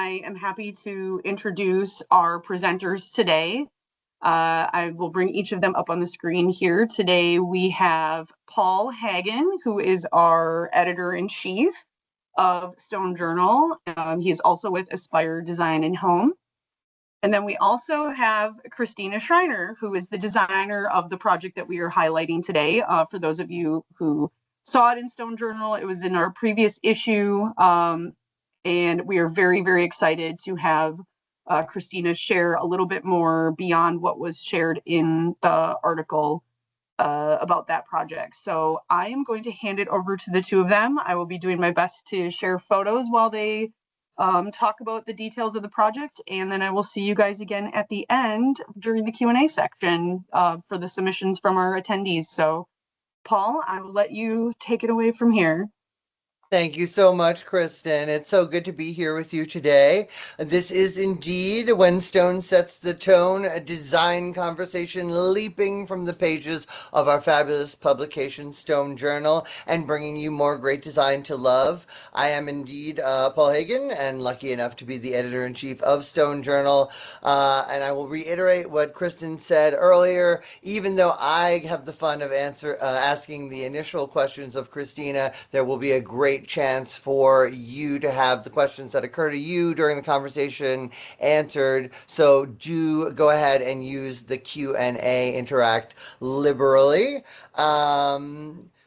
I am happy to introduce our presenters today. I will bring each of them up on the screen here. Today we have Paul Hagen, who is our editor-in-chief of Stone Journal. He is also with Aspire Design and Home. And then we also have Kristina Schreiner, who is the designer of the project that we are highlighting today. For those of you who saw it in Stone Journal, it was in our previous issue. And we are very, very excited to have Kristina share a little bit more beyond what was shared in the article about that project. So I am going to hand it over to the two of them. I will be doing my best to share photos while they talk about the details of the project, and then I will see you guys again at the end during the Q&A section for the submissions from our attendees. So Paul, I will let you take it away from here. Thank you so much, Kristen. It's so good to be here with you today. This is indeed When Stone Sets the Tone, a design conversation leaping from the pages of our fabulous publication, Stone Journal, and bringing you more great design to love. I am indeed Paul Hagen, and lucky enough to be the editor-in-chief of Stone Journal. And I will reiterate what Kristen said earlier. Even though I have the fun of asking the initial questions of Kristina, there will be a great chance for you to have the questions that occur to you during the conversation answered. So do go ahead and use the Q&A, interact liberally.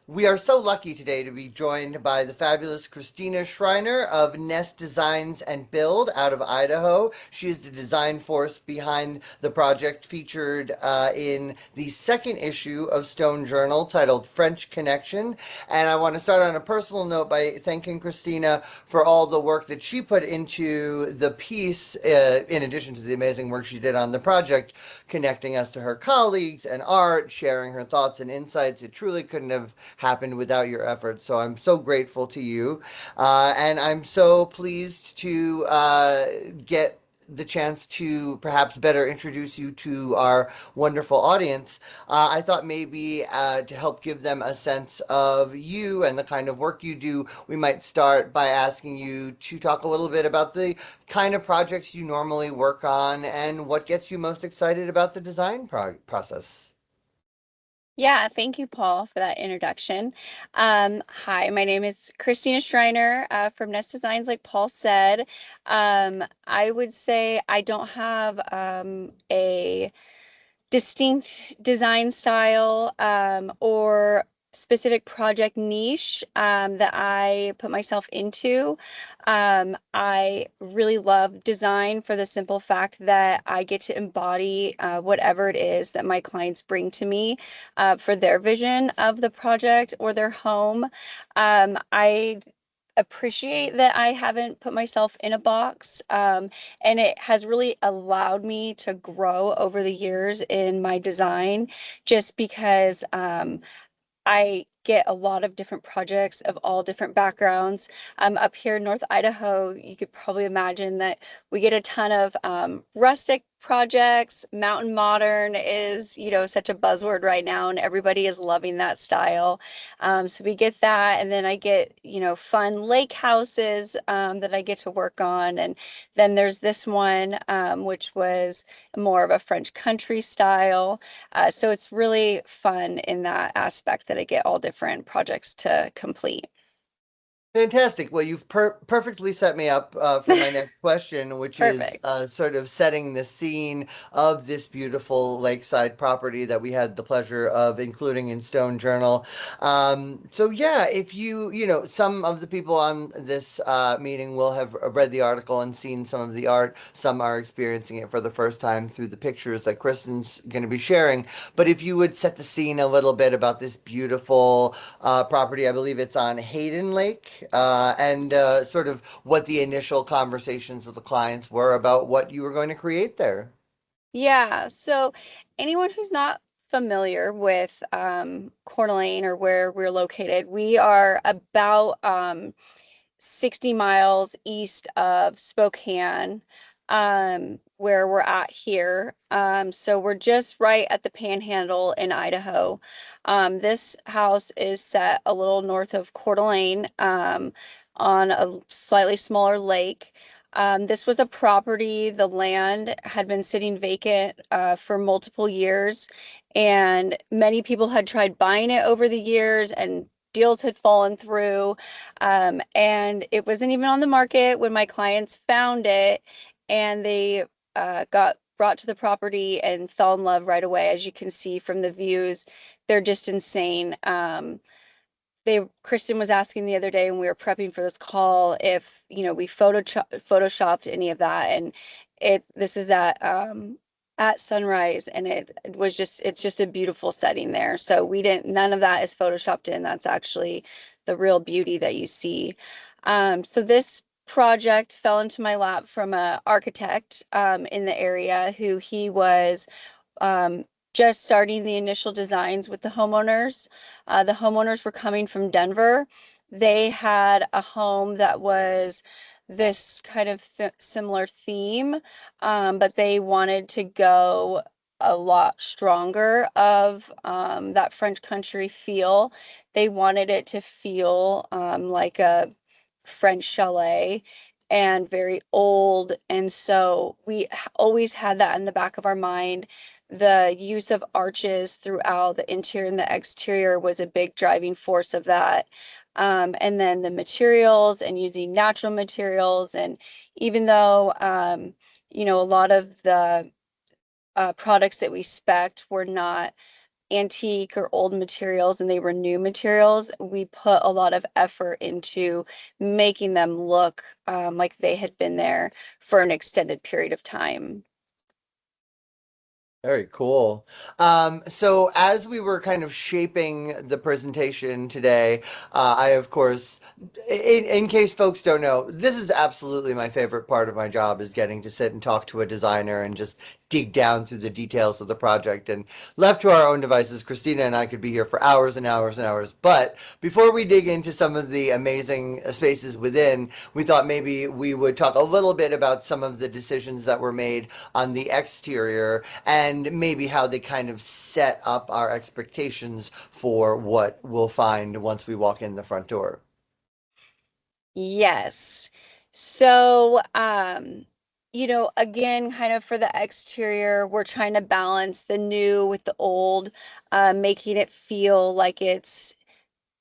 We are so lucky today to be joined by the fabulous Kristina Schreiner of Nest Designs and Build out of Idaho. She is the design force behind the project featured in the second issue of Stone Journal titled French Connection. And I want to start on a personal note by thanking Kristina for all the work that she put into the piece, in addition to the amazing work she did on the project, connecting us to her colleagues and art, sharing her thoughts and insights. It truly couldn't have happened without your efforts. So I'm so grateful to you. And I'm so pleased to get the chance to perhaps better introduce you to our wonderful audience. I thought maybe to help give them a sense of you and the kind of work you do, we might start by asking you to talk a little bit about the kind of projects you normally work on and what gets you most excited about the design process. Yeah, thank you, Paul, for that introduction. Hi, my name is Kristina Schreiner from Nest Designs, like Paul said. I would say I don't have a distinct design style or specific project niche that I put myself into. I really love design for the simple fact that I get to embody whatever it is that my clients bring to me for their vision of the project or their home. I appreciate that I haven't put myself in a box, and it has really allowed me to grow over the years in my design just because I get a lot of different projects of all different backgrounds. Up here in North Idaho, you could probably imagine that we get a ton of rustic projects. Mountain modern is, such a buzzword right now, and everybody is loving that style. So we get that, and then I get, fun lake houses that I get to work on. And then there's this one, which was more of a French country style. So it's really fun in that aspect that I get all different projects to complete. Fantastic. Well, you've perfectly set me up for my next question, which is Perfect. sort of setting the scene of this beautiful lakeside property that we had the pleasure of including in Stone Journal. So yeah, if some of the people on this meeting will have read the article and seen some of the art. Some are experiencing it for the first time through the pictures that Kristen's going to be sharing. But if you would set the scene a little bit about this beautiful property, I believe it's on Hayden Lake and sort of what the initial conversations with the clients were about what you were going to create there. Yeah, so anyone who's not familiar with Coeur d'Alene or where we're located, we are about 60 miles east of Spokane, where we're at here. So we're just right at the Panhandle in Idaho. This house is set a little north of Coeur d'Alene, on a slightly smaller lake. This was a property, the land had been sitting vacant for multiple years, and many people had tried buying it over the years, and deals had fallen through. And it wasn't even on the market when my clients found it, and they got brought to the property and fell in love right away. As you can see from the views, they're just insane. Kristen was asking the other day when we were prepping for this call if, we photoshopped any of that, and this is at sunrise, and it's just a beautiful setting there. So none of that is photoshopped in. That's actually the real beauty that you see. So this project fell into my lap from a architect in the area who he was um, just starting the initial designs with the homeowners. The homeowners were coming from Denver. They had a home that was this kind of similar theme, but they wanted to go a lot stronger of that French country feel. They wanted it to feel like a French chalet and very old. And so we always had that in the back of our mind. The use of arches throughout the interior and the exterior was a big driving force of that. And then the materials and using natural materials. And even though, a lot of the products that we spec'd were not antique or old materials and they were new materials, we put a lot of effort into making them look like they had been there for an extended period of time. Very cool. So as we were kind of shaping the presentation today, I, of course, in case folks don't know, this is absolutely my favorite part of my job is getting to sit and talk to a designer and just dig down through the details of the project. And left to our own devices, Christina and I could be here for hours and hours and hours. But before we dig into some of the amazing spaces within, we thought maybe we would talk a little bit about some of the decisions that were made on the exterior and maybe how they kind of set up our expectations for what we'll find once we walk in the front door. Yes. So, again, kind of for the exterior, we're trying to balance the new with the old, making it feel like it's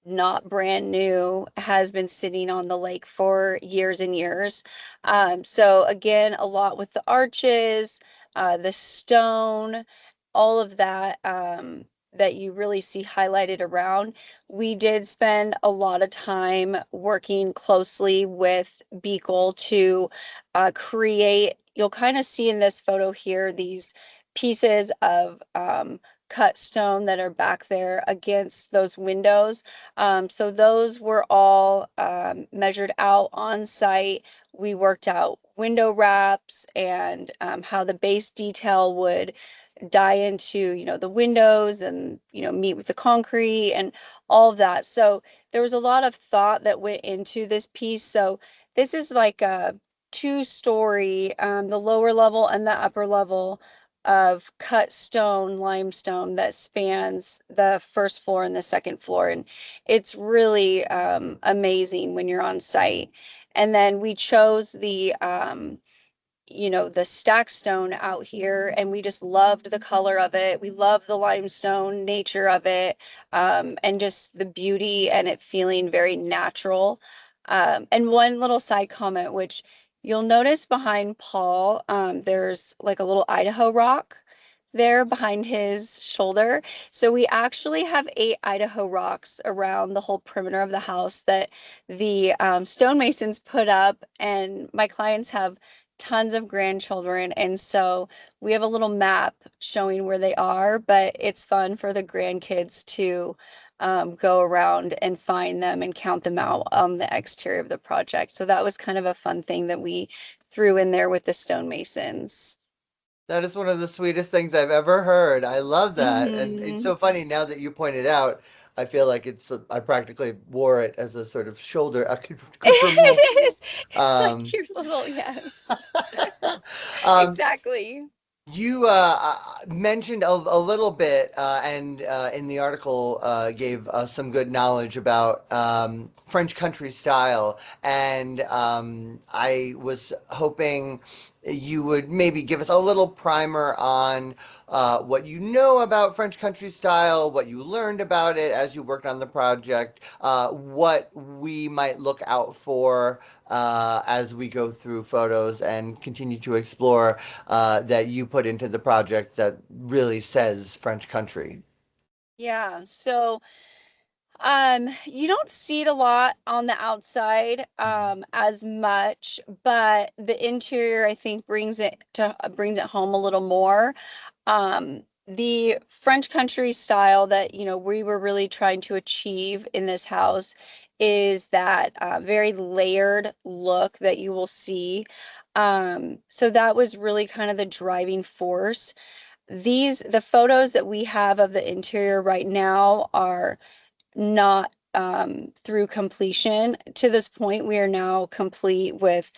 not brand new, has been sitting on the lake for years and years. So again, a lot with the arches, the stone, all of that that you really see highlighted around. We did spend a lot of time working closely with Beagle to create, you'll kind of see in this photo here, these pieces of cut stone that are back there against those windows. So those were all measured out on site. We worked out window wraps and how the base detail would die into, the windows and, meet with the concrete and all of that. So there was a lot of thought that went into this piece. So this is like a two-story, the lower level and the upper level of cut stone, limestone that spans the first floor and the second floor. And it's really amazing when you're on site. And then we chose the stack stone out here, and we just loved the color of it. We love the limestone nature of it, and just the beauty and it feeling very natural. And one little side comment, which you'll notice behind Paul, there's like a little Idaho rock there behind his shoulder. So we actually have 8 Idaho rocks around the whole perimeter of the house that the stonemasons put up, and my clients have tons of grandchildren, and so we have a little map showing where they are, but it's fun for the grandkids to go around and find them and count them out on the exterior of the project. So that was kind of a fun thing that we threw in there with the stonemasons. That is one of the sweetest things I've ever heard. I love that. And it's Mhm. so funny now that you pointed out, I feel like I practically wore it as a sort of shoulder. I could remove. It is. It's like Um, your little, yes. um, Exactly. You mentioned a little bit, and in the article gave us some good knowledge about French country style. And I was hoping you would maybe give us a little primer on what you know about French country style, what you learned about it as you worked on the project, what we might look out for as we go through photos and continue to explore that you put into the project that really says French country. Yeah, so you don't see it a lot on the outside as much, but the interior I think brings it home a little more. The French country style that, we were really trying to achieve in this house is that very layered look that you will see. So that was really kind of the driving force. The photos that we have of the interior right now are not through completion. To this point, we are now complete with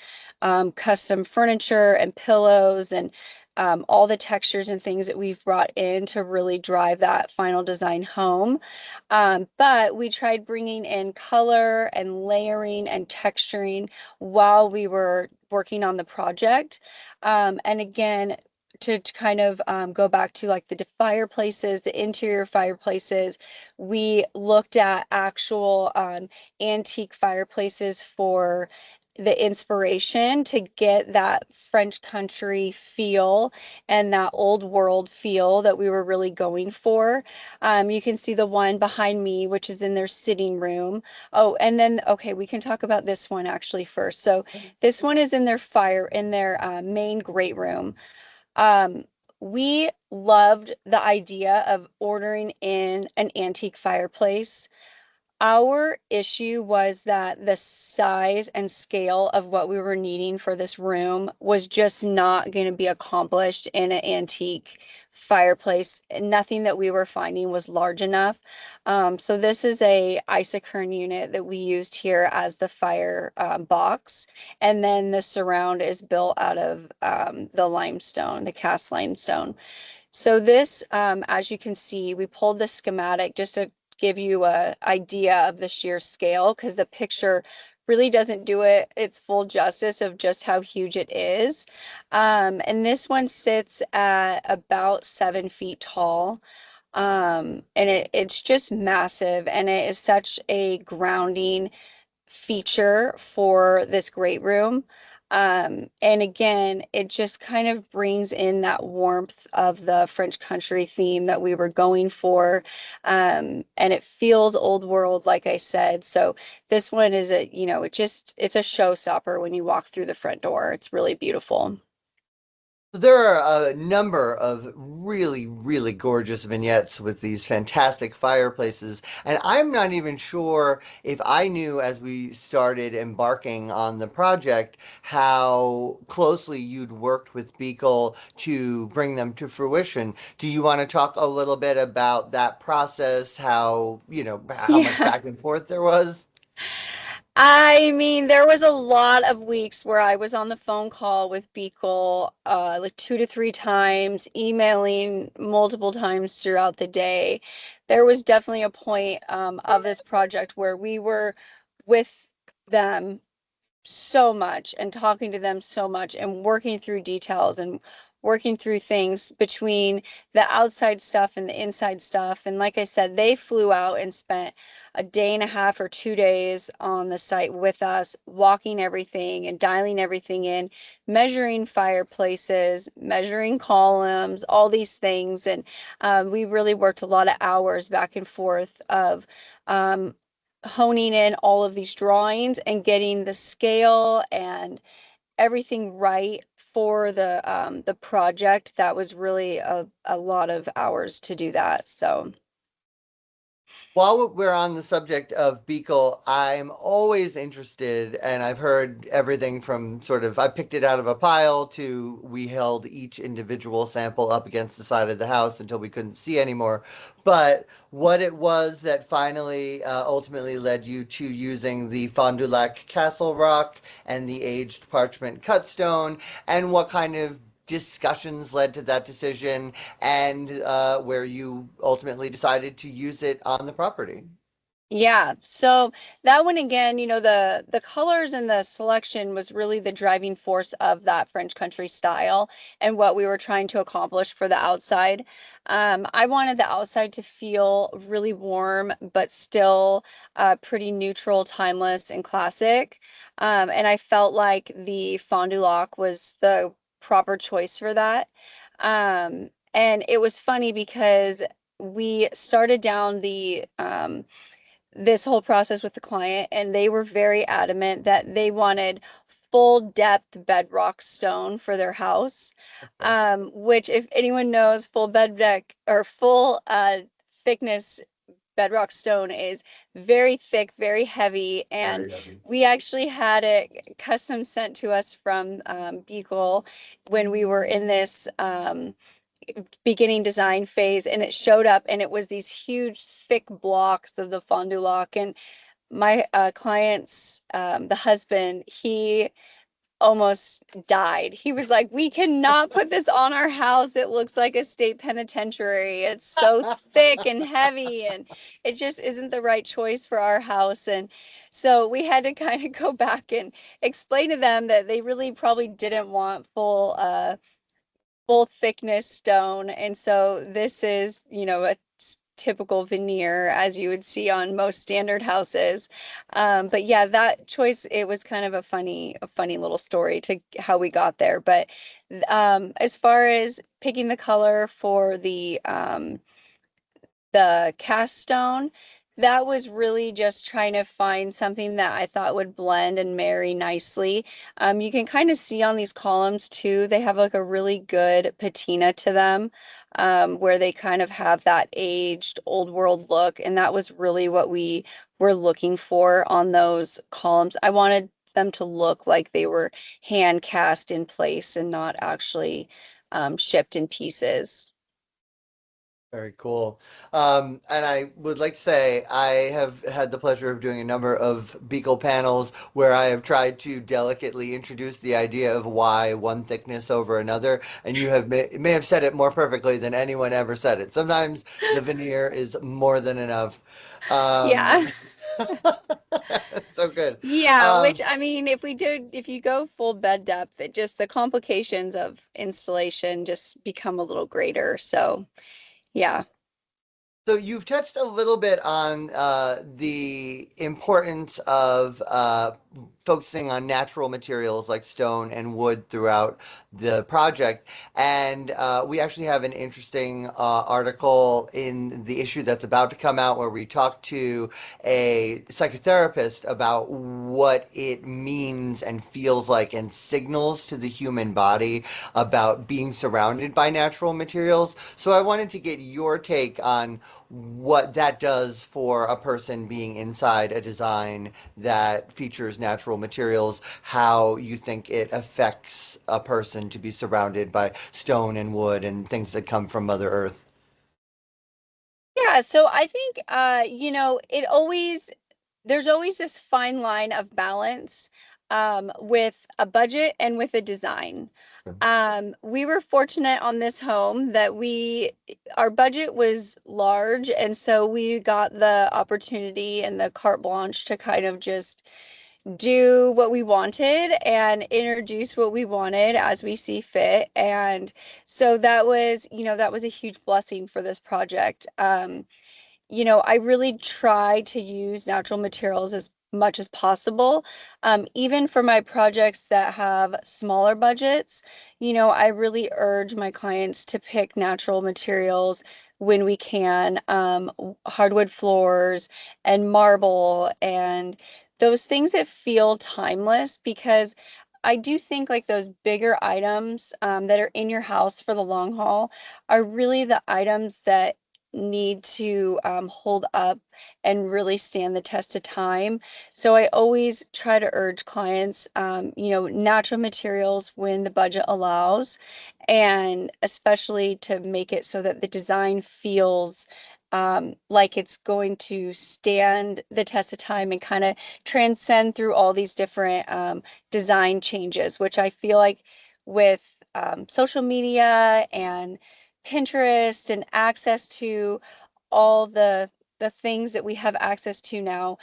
custom furniture and pillows and all the textures and things that we've brought in to really drive that final design home. But we tried bringing in color and layering and texturing while we were working on the project. And again, to kind of go back to like the fireplaces, the interior fireplaces, we looked at actual antique fireplaces for the inspiration to get that French country feel and that old world feel that we were really going for. You can see the one behind me, which is in their sitting room. Oh, and then, okay, we can talk about this one actually first. So this one is in their main great room. Um, we loved the idea of ordering in an antique fireplace. Our issue was that the size and scale of what we were needing for this room was just not going to be accomplished in an antique fireplace. Nothing that we were finding was large enough. So this is a isocurn unit that we used here as the fire box. And then the surround is built out of the limestone, the cast limestone. So this, as you can see, we pulled the schematic just to give you a idea of the sheer scale because the picture really doesn't do its full justice of just how huge it is. And this one sits at about 7 feet tall. And it's just massive and it is such a grounding feature for this great room. And again, it just kind of brings in that warmth of the French country theme that we were going for. And it feels old world, like I said. So this one is it's a showstopper when you walk through the front door. It's really beautiful. There are a number of really, really gorgeous vignettes with these fantastic fireplaces, and I'm not even sure if I knew as we started embarking on the project how closely you'd worked with Beagle to bring them to fruition. Do you want to talk a little bit about that process, how much Yeah. back and forth there was? I mean, there was a lot of weeks where I was on the phone call with Beagle, like 2 to 3 times, emailing multiple times throughout the day. There was definitely a point of this project where we were with them so much and talking to them so much and working through details and working through things between the outside stuff and the inside stuff. And like I said, they flew out and spent a day and a half or 2 days on the site with us, walking everything and dialing everything in, measuring fireplaces, measuring columns, all these things. And we really worked a lot of hours back and forth of um, honing in all of these drawings and getting the scale and everything right for the project. That was really a lot of hours to do that. So While we're on the subject of Beagle, I'm always interested, and I've heard everything from I picked it out of a pile to we held each individual sample up against the side of the house until we couldn't see anymore. But what it was that finally ultimately led you to using the Fond du Lac Castle Rock and the aged parchment cut stone, and what kind of discussions led to that decision, and where you ultimately decided to use it on the property. Yeah, so that one again, the colors and the selection was really the driving force of that French country style and what we were trying to accomplish for the outside. I wanted the outside to feel really warm, but still pretty neutral, timeless, and classic. And I felt like the fond du lac was the proper choice for that. And it was funny because we started down the this whole process with the client, and they were very adamant that they wanted full depth bedrock stone for their house. Okay. Which, if anyone knows, full bedrock or full thickness bedrock stone is very thick, very heavy, and Very heavy. we actually had it custom sent to us from Beagle when we were in this beginning design phase, and it showed up and it was these huge thick blocks of the fond du lac. And my client's the husband, he almost died. He was like, we cannot put this on our house, it looks like a state penitentiary, it's so thick and heavy, and it just isn't the right choice for our house. And so we had to kind of go back and explain to them that they really probably didn't want full thickness stone. And so this is, a typical veneer as you would see on most standard houses. But yeah, that choice, it was kind of a funny little story to how we got there. But as far as picking the color for the cast stone, that was really just trying to find something that I thought would blend and marry nicely. You can kind of see on these columns too, they have like a really good patina to them, where they kind of have that aged old world look. And that was really what we were looking for on those columns. I wanted them to look like they were hand cast in place and not actually shipped in pieces. Very cool. And I would like to say I have had the pleasure of doing a number of Beagle panels where I have tried to delicately introduce the idea of why one thickness over another, and you may have said it more perfectly than anyone ever said it. Sometimes the veneer is more than enough. Um, Yeah. so good. Yeah, which Um, I mean, if you go full bed depth, it just the complications of installation just become a little greater. So, yeah. So you've touched a little bit on the importance of focusing on natural materials like stone and wood throughout the project. And we actually have an interesting article in the issue that's about to come out where we talk to a psychotherapist about what it means and feels like and signals to the human body about being surrounded by natural materials. So I wanted to get your take on what that does for a person being inside a design that features natural materials, how you think it affects a person to be surrounded by stone and wood and things that come from Mother Earth. Yeah, so I think there's always this fine line of balance with a budget and with a design. Sure. We were fortunate on this home that our budget was large, and so we got the opportunity and the carte blanche to kind of just do what we wanted and introduce what we wanted as we see fit. And so that was a huge blessing for this project. I really try to use natural materials as much as possible. Even for my projects that have smaller budgets, I really urge my clients to pick natural materials when we can, hardwood floors and marble and those things that feel timeless, because I do think like those bigger items that are in your house for the long haul are really the items that need to hold up and really stand the test of time. So I always try to urge clients, natural materials when the budget allows, and especially to make it so that the design feels like it's going to stand the test of time and kind of transcend through all these different design changes, which I feel like with social media and Pinterest and access to all the things that we have access to now,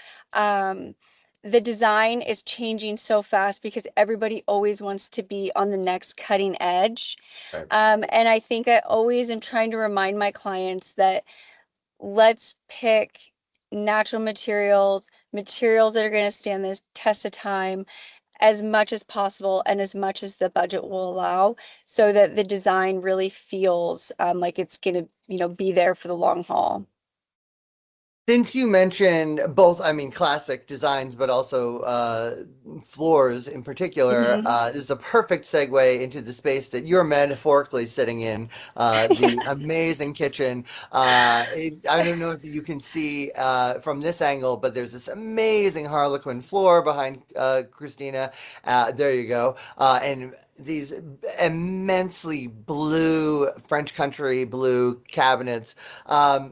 the design is changing so fast because everybody always wants to be on the next cutting edge. Right. And I think I always am trying to remind my clients that let's pick natural materials, materials that are going to stand this test of time as much as possible and as much as the budget will allow, so that the design really feels like it's going to, be there for the long haul. Since you mentioned both, I mean, classic designs, but also floors in particular, Mhm. this is a perfect segue into the space that you're metaphorically sitting in, the amazing kitchen. I don't know if you can see from this angle, but there's this amazing Harlequin floor behind Christina. There you go. And these immensely blue French country blue cabinets.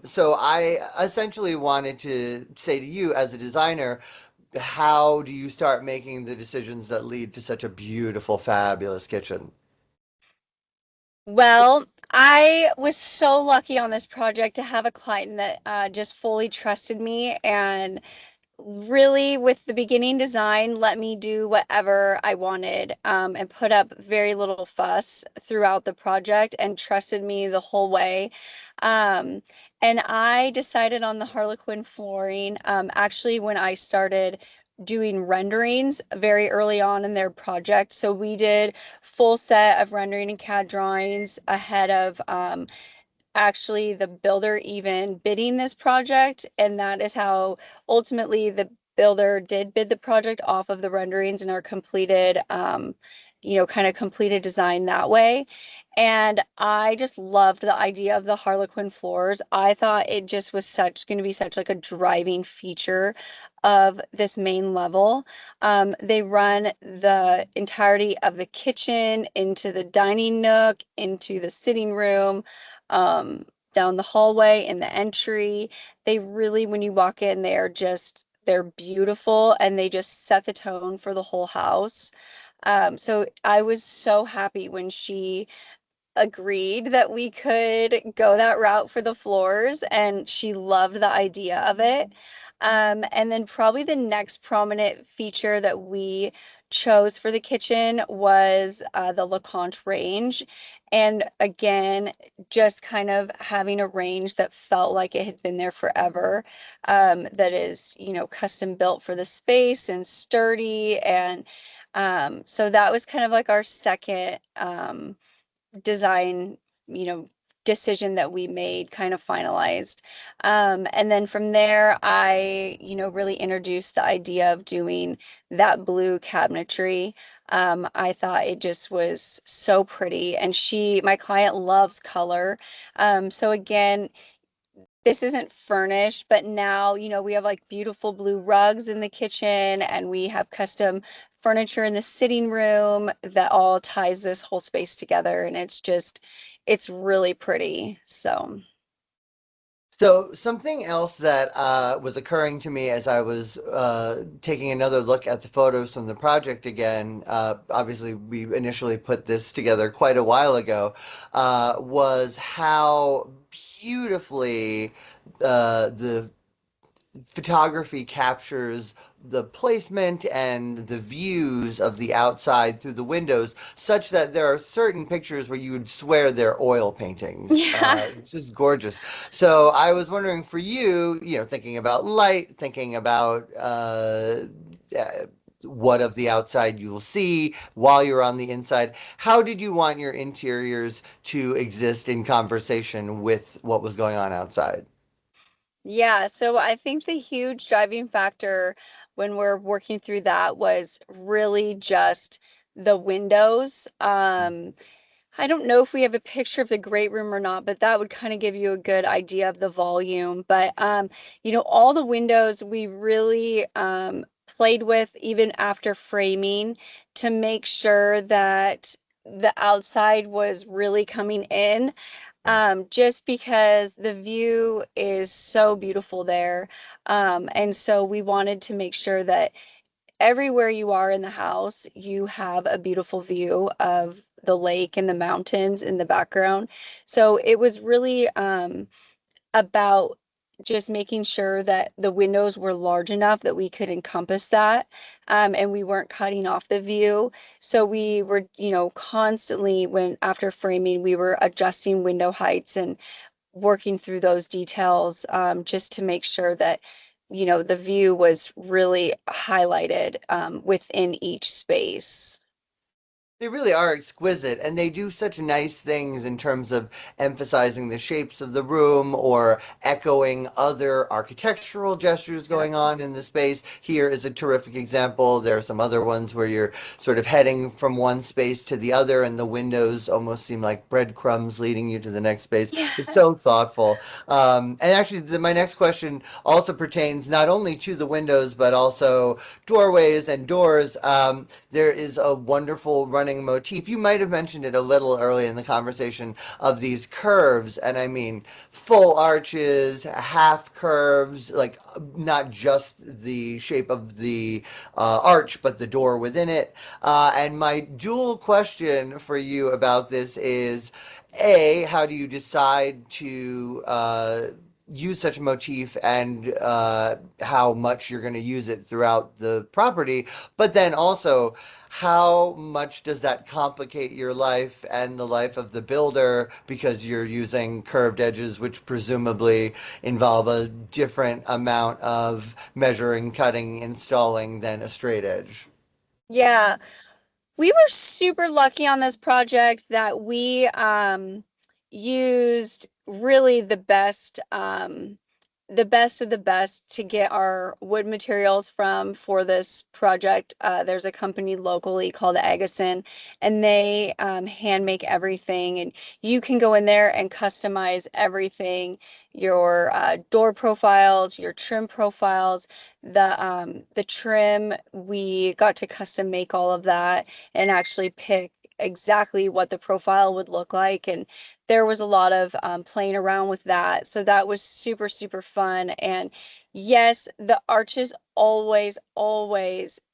So I essentially wanted to say to you as a designer, how do you start making the decisions that lead to such a beautiful, fabulous kitchen? Well, I was so lucky on this project to have a client that just fully trusted me and really with the beginning design let me do whatever I wanted, and put up very little fuss throughout the project and trusted me the whole way. Um, and I decided on the Harlequin flooring, actually when I started doing renderings very early on in their project. So we did full set of rendering and CAD drawings ahead of actually the builder even bidding this project. And that is how ultimately the builder did bid the project off of the renderings and our completed, kind of completed design that way. And I just loved the idea of the Harlequin floors. I thought it just was such going to be such like a driving feature of this main level. They run the entirety of the kitchen into the dining nook, into the sitting room, um, down the hallway in the entry. They really, when you walk in, they're beautiful and they just set the tone for the whole house. So I was so happy when she agreed that we could go that route for the floors, and she loved the idea of it. And then probably the next prominent feature that we chose for the kitchen was the LeConte range. And again, just kind of having a range that felt like it had been there forever, that is, custom built for the space and sturdy. And so that was kind of like our second design, you know, decision that we made kind of finalized. And then from there, I, really introduced the idea of doing that blue cabinetry. I thought it just was so pretty. And my client loves color. So again, this isn't furnished, but now, we have like beautiful blue rugs in the kitchen and we have custom furniture in the sitting room that all ties this whole space together. And it's really pretty. So, So something else that was occurring to me as I was taking another look at the photos from the project again, obviously we initially put this together quite a while ago, was how beautifully the photography captures the placement and the views of the outside through the windows, such that there are certain pictures where you would swear they're oil paintings. yeah. It's just gorgeous. So I was wondering for you, thinking about light, thinking about what of the outside you'll see while you're on the inside. How did you want your interiors to exist in conversation with what was going on outside? Yeah, so I think the huge driving factor when we're working through that was really just the windows. I don't know if we have a picture of the great room or not, but that would kind of give you a good idea of the volume. But all the windows we really played with even after framing to make sure that the outside was really coming in, just because the view is so beautiful there. And so we wanted to make sure that everywhere you are in the house, you have a beautiful view of the lake and the mountains in the background. So it was really about just making sure that the windows were large enough that we could encompass that, and we weren't cutting off the view. So we were, constantly when after framing, we were adjusting window heights and working through those details, just to make sure that, the view was really highlighted, within each space. They really are exquisite, and they do such nice things in terms of emphasizing the shapes of the room or echoing other architectural gestures Yeah. going on in the space. Here is a terrific example. There are some other ones where you're sort of heading from one space to the other, and the windows almost seem like breadcrumbs leading you to the next space. Yeah. It's so thoughtful. And actually, my next question also pertains not only to the windows, but also doorways and doors. There is a wonderful running motif. You might have mentioned it a little early in the conversation of these curves, and I mean full arches, half curves, like not just the shape of the arch, but the door within it. And my dual question for you about this is, A, how do you decide to use such a motif and how much you're going to use it throughout the property, but then also how much does that complicate your life and the life of the builder because you're using curved edges, which presumably involve a different amount of measuring, cutting, installing than a straight edge? Yeah. We were super lucky on this project that we used really the best of the best to get our wood materials from for this project. There's a company locally called Agason, and they hand make everything, and you can go in there and customize everything, your door profiles, your trim profiles, the trim. We got to custom make all of that and actually pick exactly what the profile would look like. And there was a lot of playing around with that. So that was super, super fun. And yes, the arches always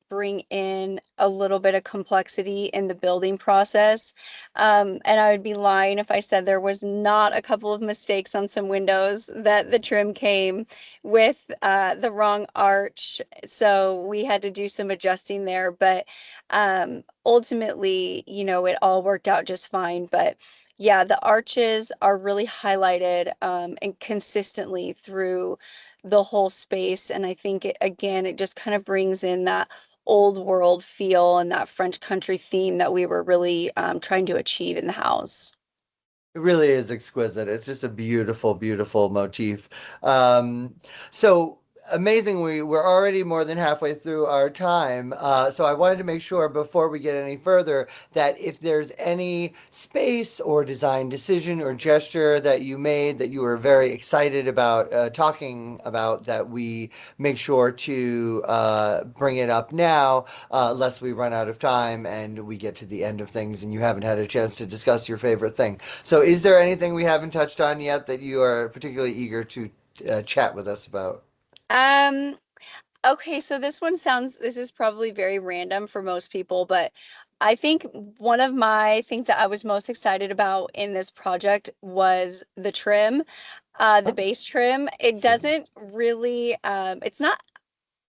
bring in a little bit of complexity in the building process. And I would be lying if I said there was not a couple of mistakes on some windows that the trim came with the wrong arch. So we had to do some adjusting there. But ultimately, it all worked out just fine. But yeah, the arches are really highlighted, and consistently through the whole space. And I think again, it just kind of brings in that old world feel and that French country theme that we were really trying to achieve in the house. It really is exquisite. It's just a beautiful, beautiful motif. Um, so amazingly, we're already more than halfway through our time. So I wanted to make sure before we get any further that if there's any space or design decision or gesture that you made that you were very excited about talking about, that we make sure to bring it up now, lest we run out of time and we get to the end of things and you haven't had a chance to discuss your favorite thing. So, is there anything we haven't touched on yet that you are particularly eager to chat with us about? Um, okay, so this is probably very random for most people, but I think one of my things that I was most excited about in this project was the trim, the Oh, base trim. It sure. doesn't really, it's not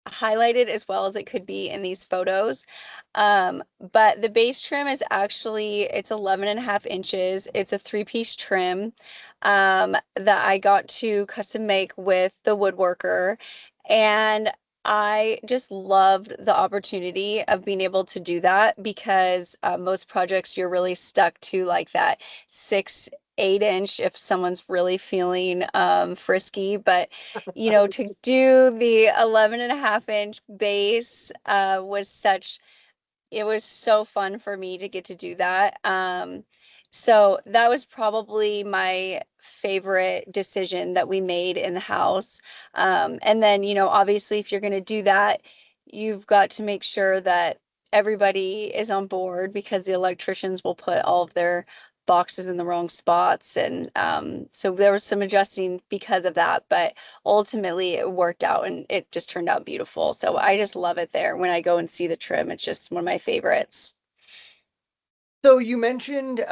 highlighted as well as it could be in these photos. But the base trim is actually, it's 11 and a half inches. It's a three-piece trim that I got to custom make with the woodworker. And I just loved the opportunity of being able to do that because most projects you're really stuck to like that 6, 8 inch if someone's really feeling frisky. But to do the 11 and a half inch base it was so fun for me to get to do that. So that was probably my favorite decision that we made in the house. And then, obviously, if you're going to do that, you've got to make sure that everybody is on board because the electricians will put all of their boxes in the wrong spots. And so there was some adjusting because of that, but ultimately it worked out and it just turned out beautiful. So I just love it there. When I go and see the trim, it's just one of my favorites. So you mentioned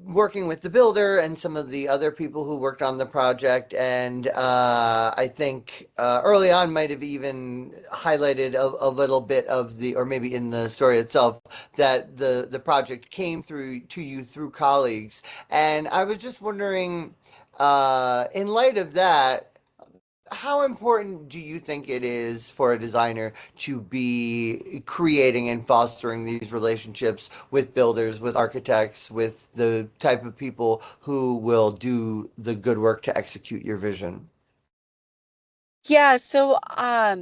working with the builder and some of the other people who worked on the project, and I think early on might have even highlighted a little bit of the, or maybe in the story itself, that the project came through to you through colleagues. And I was just wondering, in light of that, how important do you think it is for a designer to be creating and fostering these relationships with builders, with architects, with the type of people who will do the good work to execute your vision? Yeah, so I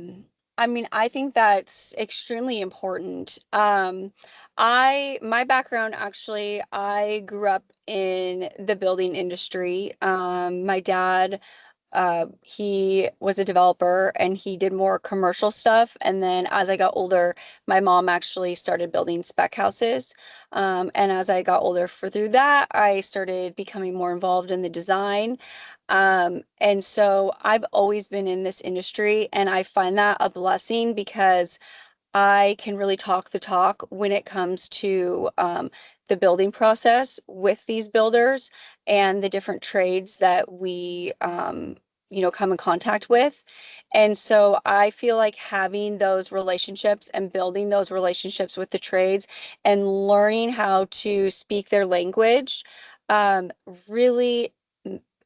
mean, I think that's extremely important. My background actually, I grew up in the building industry. My dad he was a developer and he did more commercial stuff. And then as I got older, my mom actually started building spec houses. And as I got older through that, I started becoming more involved in the design. And so I've always been in this industry, and I find that a blessing because I can really talk the talk when it comes to the building process with these builders and the different trades that we, come in contact with. And so I feel like having those relationships and building those relationships with the trades and learning how to speak their language um, really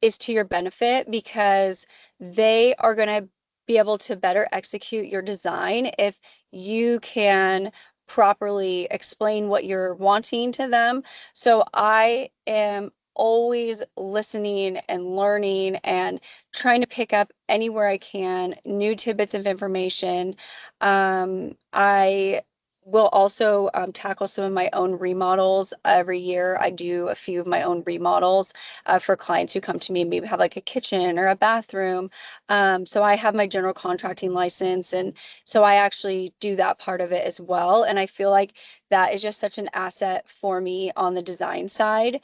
is to your benefit because they are going to be able to better execute your design if you can properly explain what you're wanting to them. So I am always listening and learning and trying to pick up anywhere I can new tidbits of information. I will also tackle some of my own remodels every year. I do a few of my own remodels for clients who come to me, maybe have like a kitchen or a bathroom. So I have my general contracting license, and so I actually do that part of it as well. And I feel like that is just such an asset for me on the design side,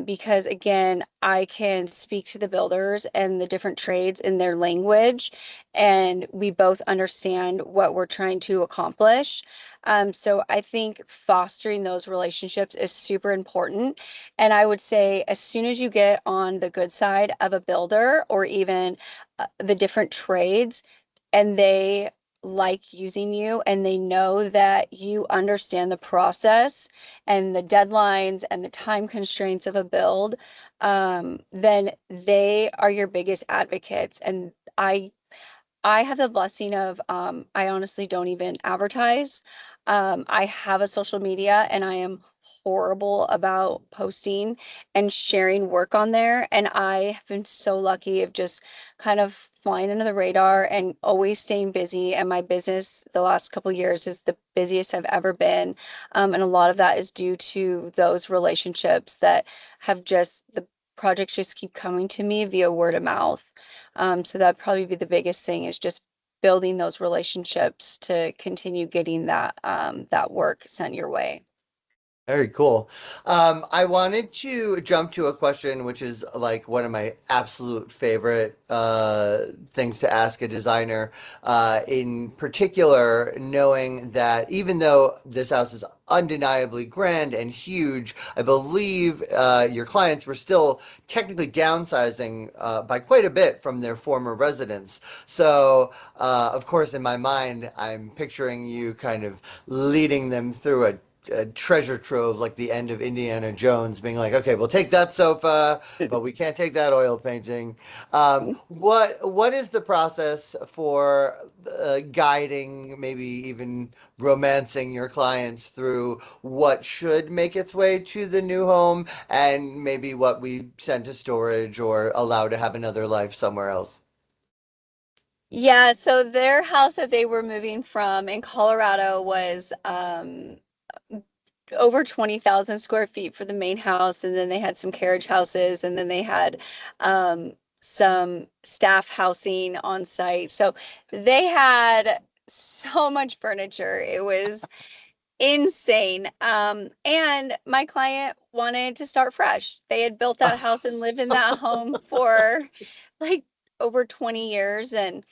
because again, I can speak to the builders and the different trades in their language, and we both understand what we're trying to accomplish. So I think fostering those relationships is super important. And I would say as soon as you get on the good side of a builder or even the different trades, and they like using you and they know that you understand the process and the deadlines and the time constraints of a build, then they are your biggest advocates. And I have the blessing of, I honestly don't even advertise. I have a social media and I am horrible about posting and sharing work on there. And I have been so lucky of just kind of flying under the radar and always staying busy. And my business the last couple years is the busiest I've ever been. And a lot of that is due to those relationships that have just, the projects just keep coming to me via word of mouth. So that'd probably be the biggest thing is just building those relationships to continue getting that work sent your way. Very cool. I wanted to jump to a question, which is like one of my absolute favorite things to ask a designer. In particular, knowing that even though this house is undeniably grand and huge, I believe your clients were still technically downsizing by quite a bit from their former residence. So, of course, in my mind, I'm picturing you kind of leading them through a treasure trove like the end of Indiana Jones, being like, okay, we'll take that sofa, but we can't take that oil painting. What is the process for guiding, maybe even romancing your clients through what should make its way to the new home, and maybe what we send to storage or allow to have another life somewhere else? Yeah, so their house that they were moving from in Colorado was over 20,000 square feet for the main house, and then they had some carriage houses, and then they had some staff housing on site. So they had so much furniture. It was insane. And my client wanted to start fresh. They had built that house and lived in that home for like over 20 years, and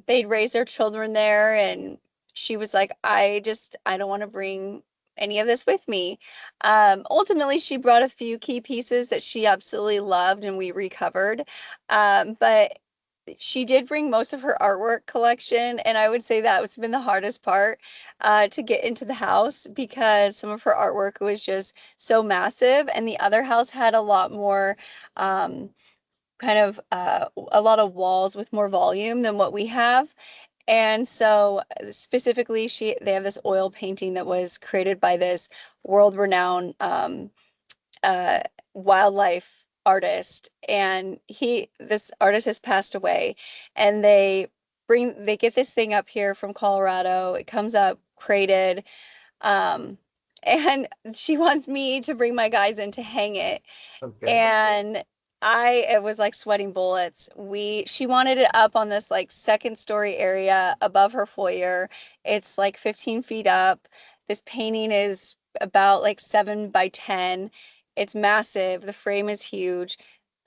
they'd raised their children there, and she was like, I don't want to bring any of this with me. Ultimately, she brought a few key pieces that she absolutely loved and we recovered. But she did bring most of her artwork collection, and I would say that was been the hardest part to get into the house because some of her artwork was just so massive, and the other house had a lot more kind of a lot of walls with more volume than what we have. And so specifically they have this oil painting that was created by this world-renowned uh, wildlife artist, and this artist has passed away, and they get this thing up here from Colorado. It comes up crated, um, and she wants me to bring my guys in to hang it, Okay. and it was like sweating bullets. She wanted it up on this like second story area above her foyer. It's like 15 feet up. This painting is about like 7 by 10. It's massive. The frame is huge.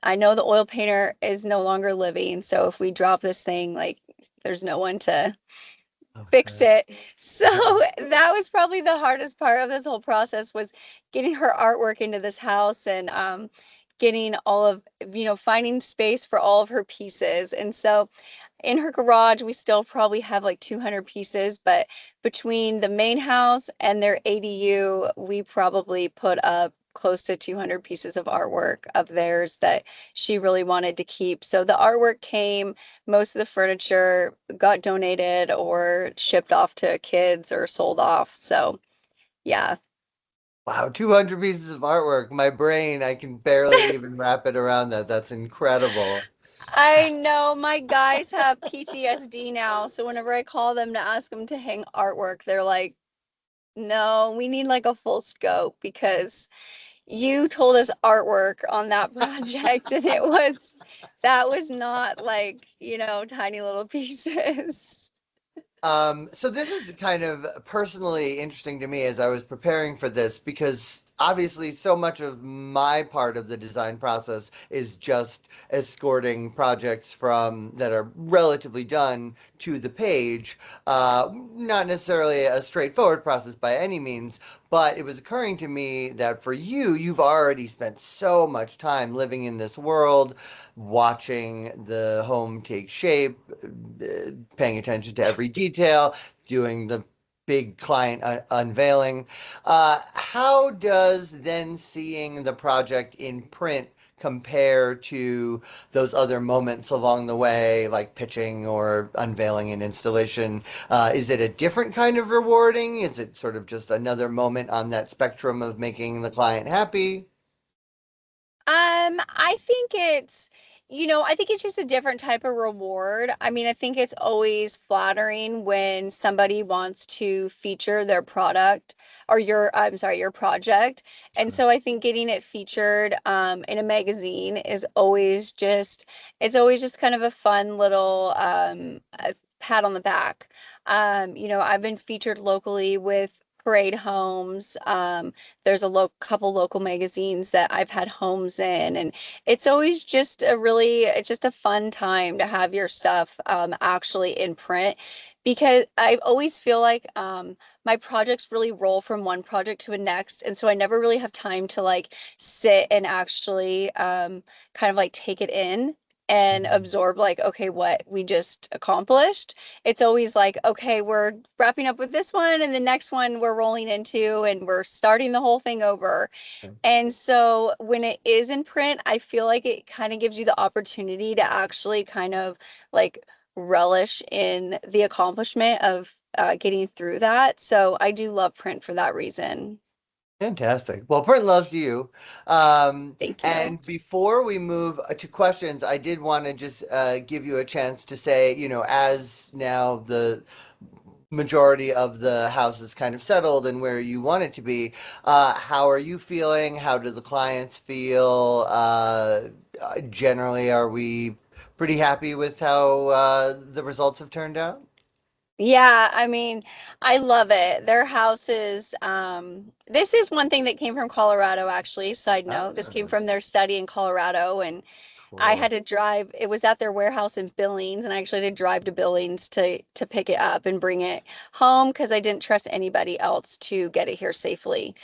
I know the oil painter is no longer living, so if we drop this thing, like there's no one to fix Okay. it. So that was probably the hardest part of this whole process was getting her artwork into this house and getting all of, finding space for all of her pieces. And so in her garage, we still probably have like 200 pieces, but between the main house and their ADU, we probably put up close to 200 pieces of artwork of theirs that she really wanted to keep. So the artwork came, most of the furniture got donated or shipped off to kids or sold off. So, yeah. Wow, 200 pieces of artwork. My brain, I can barely even wrap it around that. That's incredible. I know my guys have PTSD now, so whenever I call them to ask them to hang artwork, they're like, "No, we need like a full scope because you told us artwork on that project and that was not like, tiny little pieces." So this is kind of personally interesting to me as I was preparing for this because obviously so much of my part of the design process is just escorting projects from that are relatively done to the page. Not necessarily a straightforward process by any means, but it was occurring to me that for you, you've already spent so much time living in this world, watching the home take shape, paying attention to every detail, doing the big client unveiling. How does then seeing the project in print compare to those other moments along the way, like pitching or unveiling an installation? Is it a different kind of rewarding? Is it sort of just another moment on that spectrum of making the client happy? I think I think it's just a different type of reward. I mean, I think it's always flattering when somebody wants to feature their product or I'm sorry, your project. And Sure. so I think getting it featured in a magazine it's always just kind of a fun little a pat on the back. I've been featured locally with Parade Homes. There's couple local magazines that I've had homes in, and it's just a fun time to have your stuff actually in print because I always feel like my projects really roll from one project to the next, and so I never really have time to like sit and actually kind of like take it in and Mhm. absorb like, okay, what we just accomplished. It's always like, okay, we're wrapping up with this one, and the next one we're rolling into, and we're starting the whole thing over. And so when it is in print, I feel like it kind of gives you the opportunity to actually kind of like relish in the accomplishment of getting through that. So I do love print for that reason. Fantastic. Well, Brent loves you. Thank you. And before we move to questions, I did want to just give you a chance to say, as now the majority of the house is kind of settled and where you want it to be, how are you feeling? How do the clients feel? Generally, are we pretty happy with how the results have turned out? Yeah, I mean, I love it. Their houses, this is one thing that came from Colorado, actually. Side Ah, note, this came from their study in Colorado, and I Cool. had to drive, it was at their warehouse in Billings, and I actually had to drive to Billings to pick it up and bring it home because I didn't trust anybody else to get it here safely.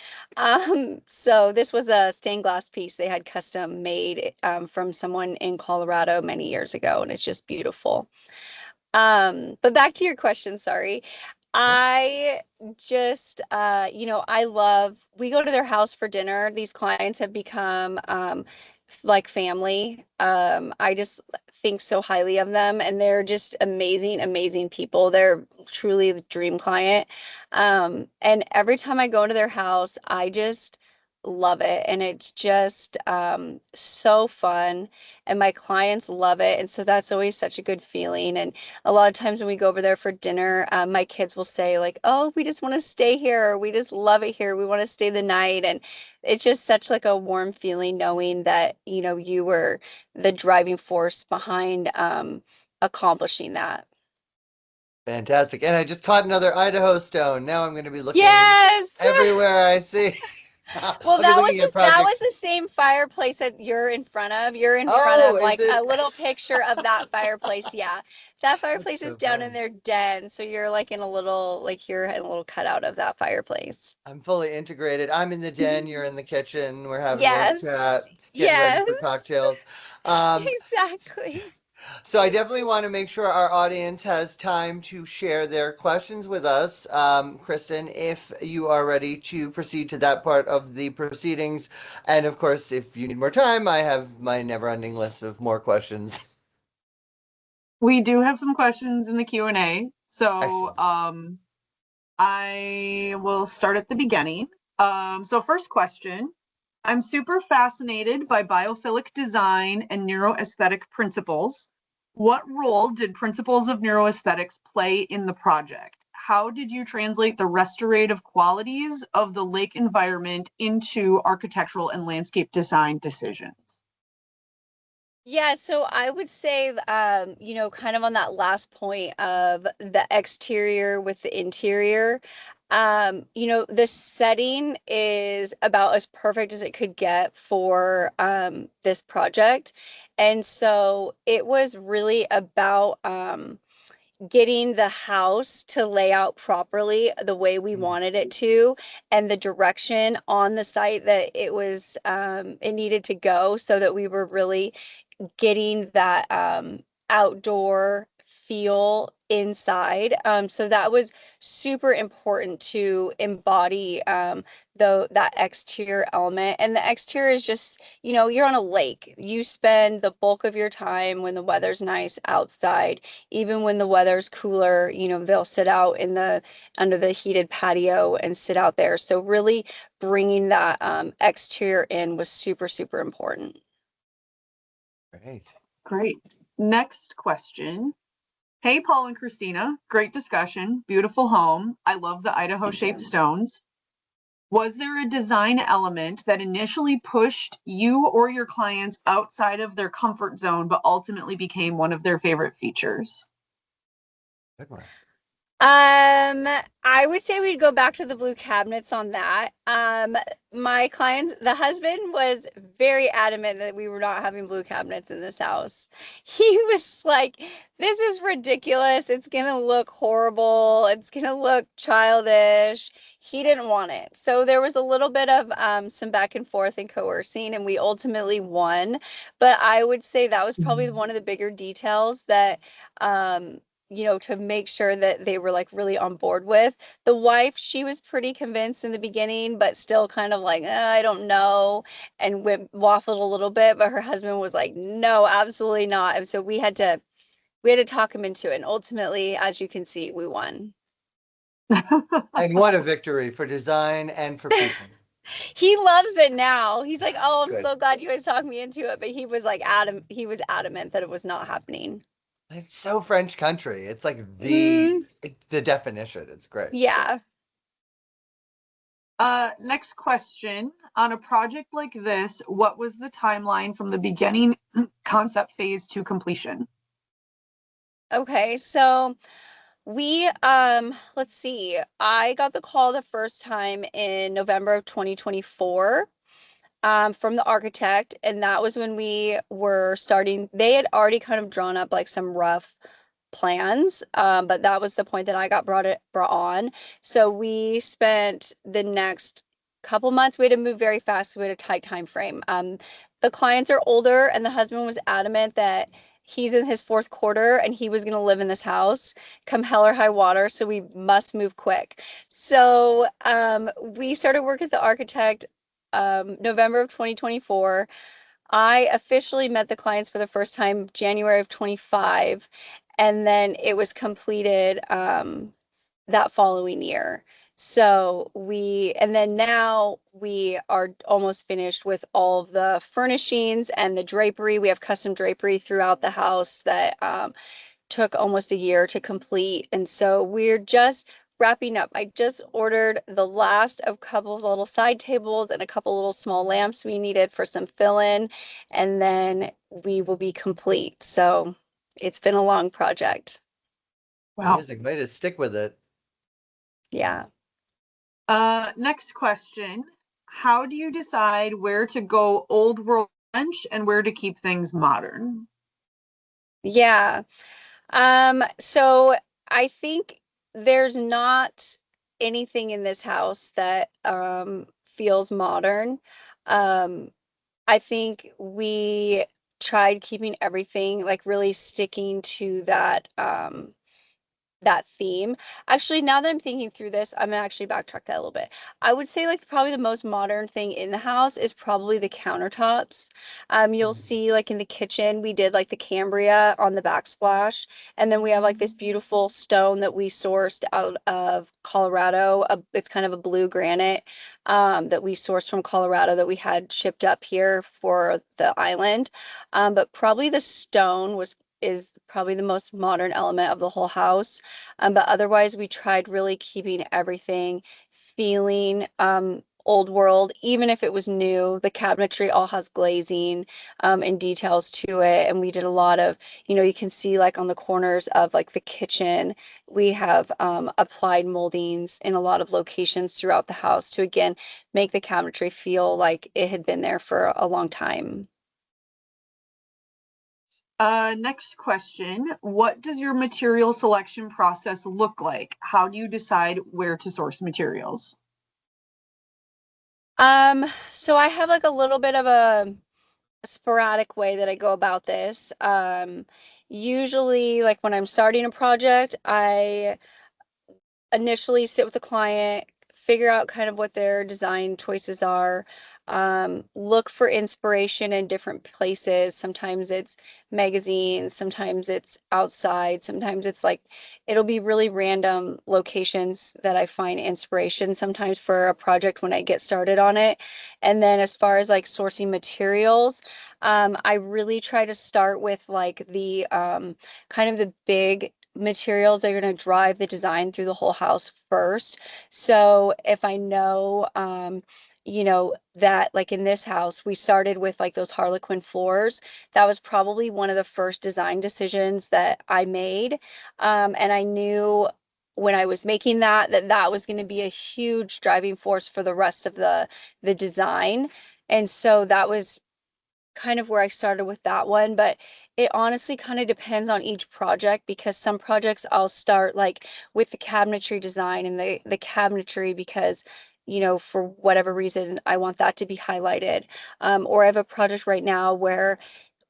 So this was a stained glass piece they had custom made from someone in Colorado many years ago, and it's just beautiful. But back to your question, sorry. Yeah. I just, we go to their house for dinner. These clients have become like family. I just think so highly of them, and they're just amazing, amazing people. They're truly the dream client. And every time I go into their house, I just love it. And it's just so fun, and my clients love it. And so that's always such a good feeling. And a lot of times when we go over there for dinner, my kids will say like, "Oh, we just want to stay here. Or we just love it here. We want to stay the night." And it's just such like a warm feeling knowing that, you were the driving force behind accomplishing that. Fantastic. And I just caught another Idaho stone. Now I'm going to be looking Yes. everywhere I see. Well, I'll be looking at that was projects. the same fireplace that you're in front of. You're in front Oh, of is like it? a little picture of that fireplace. Yeah. That That's fireplace is so down in fun. their den. So you're like in a little, like you're in a little cutout of that fireplace. I'm fully integrated. I'm in the den, you're in the kitchen. We're having a little Yes. chat, getting ready Yes. for cocktails. Um, Exactly. so I definitely want to make sure our audience has time to share their questions with us. Kristen, if you are ready to proceed to that part of the proceedings, and of course, if you need more time, I have my never-ending list of more questions. We do have some questions in the Q&A. So Excellent. I will start at the beginning. So first question, I'm super fascinated by biophilic design and neuroaesthetic principles. What role did principles of neuroaesthetics play in the project? How did you translate the restorative qualities of the lake environment into architectural and landscape design decisions? Yeah, so I would say, kind of on that last point of the exterior with the interior, the setting is about as perfect as it could get for this project. And so it was really about getting the house to lay out properly the way we Mm, wanted it to, and the direction on the site that it needed to go, so that we were really getting that outdoor feel inside. So that was super important to embody that exterior element. And the exterior is just, you're on a lake. You spend the bulk of your time when the weather's nice outside. Even when the weather's cooler, they'll sit out in the under the heated patio and sit out there. So really bringing that exterior in was super, super important. great. Great. Next question. Hey, Paul and Christina, great discussion. Beautiful home. I love the Idaho shaped stones. Was there a design element that initially pushed you or your clients outside of their comfort zone, but ultimately became one of their favorite features? Good one. I would say we'd go back to the blue cabinets on that. My clients, the husband was very adamant that we were not having blue cabinets in this house. He was like, "This is ridiculous. It's gonna look horrible. It's gonna look childish." He didn't want it. So there was a little bit of some back and forth and coercing, and we ultimately won. But I would say that was probably one of the bigger details that um to make sure that they were like really on board with. The wife, she was pretty convinced in the beginning, but still kind of like, I don't know, and waffled a little bit. But her husband was like, no, absolutely not. And so we had to talk him into it. And ultimately, as you can see, we won. And what a victory for design and for people. He loves it now. He's like, oh, I'm Good. so glad you guys talked me into it. But he was adamant that it was not happening. It's so French country. It's like Mm, it's the definition. It's great. yeah. Next question. On a project like this, what was the timeline from the beginning concept phase to completion? Okay. So let's see. I got the call the first time in November of 2024. from the architect, and that was when we were starting. They had already kind of drawn up like some rough plans, but that was the point that I got brought on. So we spent the next couple months. We had to move very fast. So we had a tight time frame. The clients are older, and the husband was adamant that he's in his fourth quarter and he was going to live in this house come hell or high water. So we must move quick. So we started working with the architect November of 2024. I officially met the clients for the first time January of 25, and then it was completed that following year. And then now we are almost finished with all of the furnishings and the drapery. We have custom drapery throughout the house that took almost a year to complete. And so we're just wrapping up. I just ordered the last of a couple of little side tables and a couple little small lamps we needed for some fill-in, and then we will be complete. So it's been a long project. Wow. Amazing way to stick with it. Yeah. Next question. How do you decide where to go old world French and where to keep things modern? Yeah. So I think there's not anything in this house that feels modern. Um, I think we tried keeping everything like really sticking to that theme. Actually, now that I'm thinking through this, I'm gonna actually backtrack that a little bit. I would say like probably the most modern thing in the house is probably the countertops. You'll see like in the kitchen, we did like the Cambria on the backsplash, and then we have like this beautiful stone that we sourced out of Colorado. It's kind of a blue granite that we sourced from Colorado that we had shipped up here for the island. But probably the stone is probably the most modern element of the whole house. But otherwise, we tried really keeping everything feeling old world, even if it was new. The cabinetry all has glazing and details to it. And we did a lot of, you can see like on the corners of like the kitchen, we have applied moldings in a lot of locations throughout the house to again make the cabinetry feel like it had been there for a long time. Next question. What does your material selection process look like? How do you decide where to source materials? So I have like a little bit of a sporadic way that I go about this. Usually like when I'm starting a project, I initially sit with the client, figure out kind of what their design choices are, look for inspiration in different places. Sometimes it's magazines, sometimes it's outside, sometimes it's like it'll be really random locations that I find inspiration sometimes for a project when I get started on it. And then as far as like sourcing materials, I really try to start with like the kind of the big materials that are going to drive the design through the whole house first. So if I know, that like in this house, we started with like those Harlequin floors. That was probably one of the first design decisions that I made. And I knew when I was making that was going to be a huge driving force for the rest of the design. And so that was kind of where I started with that one, but it honestly kind of depends on each project because some projects I'll start like with the cabinetry design and the cabinetry because for whatever reason I want that to be highlighted. Or I have a project right now where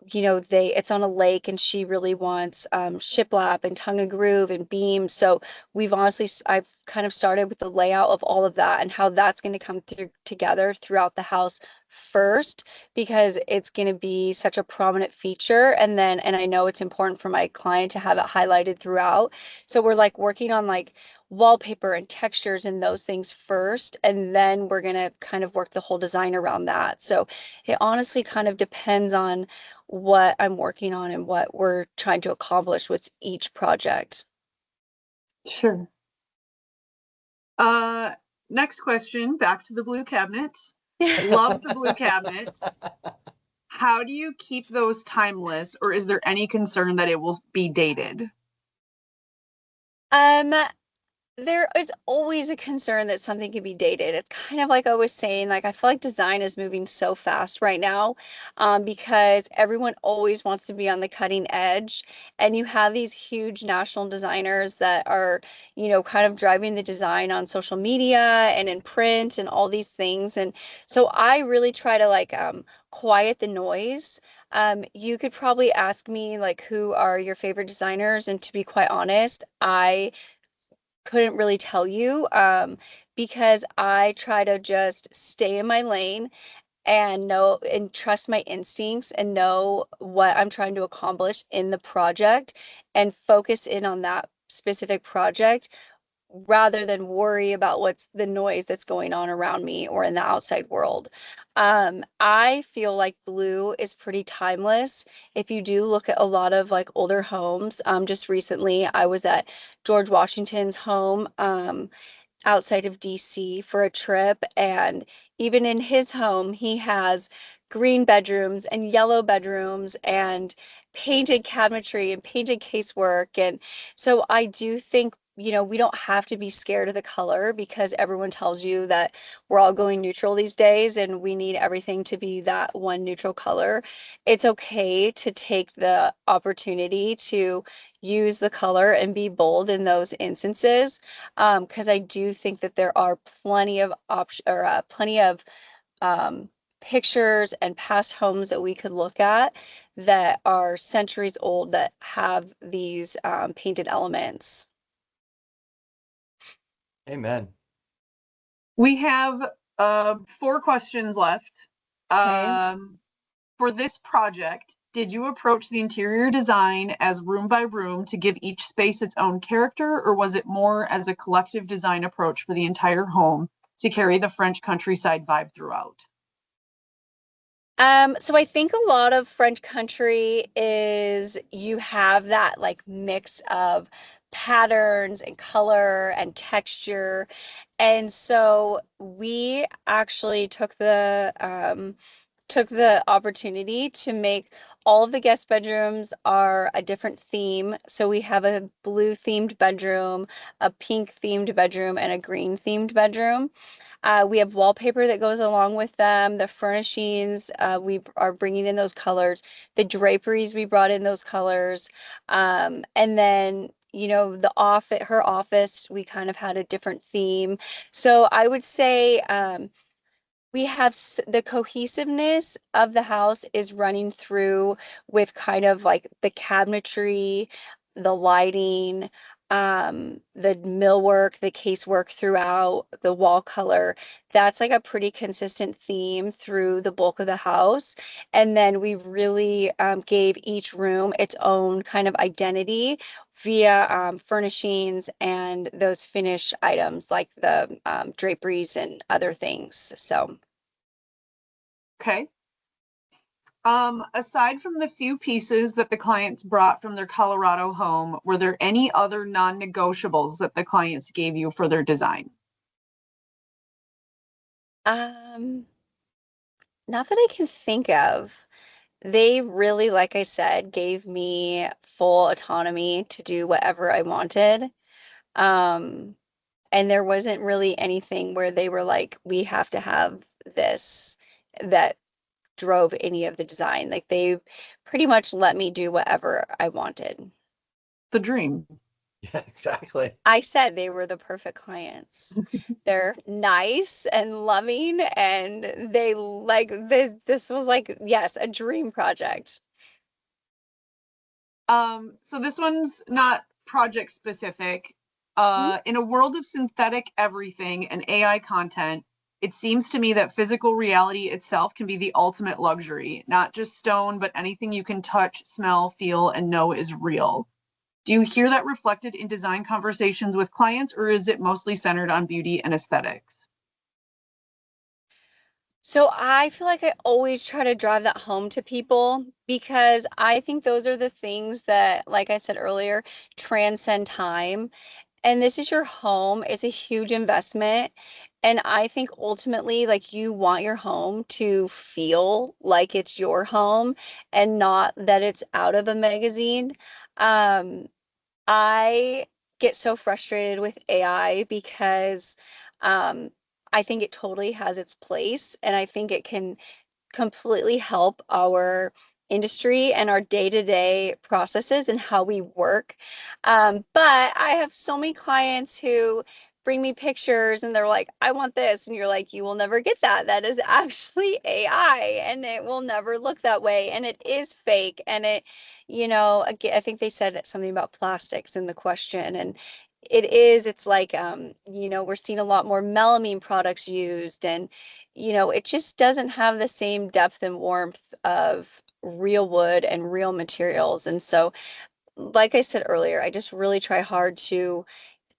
it's on a lake and she really wants shiplap and tongue and groove and beams. So I've kind of started with the layout of all of that and how that's going to come through together throughout the house first because it's going to be such a prominent feature. And I know it's important for my client to have it highlighted throughout. So we're like working on like wallpaper and textures and those things first, and then we're going to kind of work the whole design around that. So it honestly kind of depends on what I'm working on and what we're trying to accomplish with each project. Sure. Uh, Next question, back to the blue cabinets. Love the blue cabinets. How do you keep those timeless, or is there any concern that it will be dated? Um, There is always a concern that something could be dated. It's kind of like I was saying, like I feel like design is moving so fast right now, because everyone always wants to be on the cutting edge. And you have these huge national designers that are, kind of driving the design on social media and in print and all these things. And so I really try to like quiet the noise. You could probably ask me like who are your favorite designers, and to be quite honest, I couldn't really tell you, because I try to just stay in my lane and know and trust my instincts and know what I'm trying to accomplish in the project and focus in on that specific project rather than worry about what's the noise that's going on around me or in the outside world. I feel like blue is pretty timeless. If you do look at a lot of like older homes, just recently I was at George Washington's home, outside of DC for a trip. And even in his home, he has green bedrooms and yellow bedrooms and painted cabinetry and painted casework. And so I do think, we don't have to be scared of the color because everyone tells you that we're all going neutral these days and we need everything to be that one neutral color. It's okay to take the opportunity to use the color and be bold in those instances, because I do think that there are plenty of option or plenty of um, pictures and past homes that we could look at that are centuries old that have these painted elements. Amen. We have 4 questions left. Okay. For this project, did you approach the interior design as room by room to give each space its own character, or was it more as a collective design approach for the entire home to carry the French countryside vibe throughout? So I think a lot of French country is you have that like mix of patterns and color and texture. And so we actually took the opportunity to make all of the guest bedrooms are a different theme. So we have a blue themed bedroom, a pink themed bedroom, and a green themed bedroom. We have wallpaper that goes along with them. The furnishings, we are bringing in those colors. The draperies, we brought in those colors. And then, her office, we kind of had a different theme. So I would say, we have the cohesiveness of the house is running through with kind of like the cabinetry, the lighting, the millwork, the casework throughout, the wall color. That's like a pretty consistent theme through the bulk of the house. And then we really gave each room its own kind of identity via furnishings and those finish items like the draperies and other things. So. Okay. Aside from the few pieces that the clients brought from their Colorado home, were there any other non-negotiables that the clients gave you for their design? Um, Not that I can think of. They really, like I said, gave me full autonomy to do whatever I wanted. Um, and there wasn't really anything where they were like, we have to have this that drove any of the design. Like they pretty much let me do whatever I wanted. The dream. Yeah, exactly. I said they were the perfect clients. They're nice and loving, and they like this was like, yes, a dream project. So this one's not project specific. Mhm. In a world of synthetic everything and AI content, it seems to me that physical reality itself can be the ultimate luxury, not just stone, but anything you can touch, smell, feel, and know is real. Do you hear that reflected in design conversations with clients, or is it mostly centered on beauty and aesthetics? So I feel like I always try to drive that home to people because I think those are the things that, like I said earlier, transcend time. And this is your home. It's a huge investment. And I think ultimately, like you want your home to feel like it's your home and not that it's out of a magazine. Um, I get so frustrated with AI because um, I think it totally has its place, and I think it can completely help our industry and our day-to-day processes and how we work. But I have so many clients who bring me pictures and they're like, I want this. And you're like, you will never get that. That is actually AI and it will never look that way. And it is fake. And it, again, I think they said something about plastics in the question. And it's like, we're seeing a lot more melamine products used, and it just doesn't have the same depth and warmth of real wood and real materials. And so, like I said earlier, I just really try hard to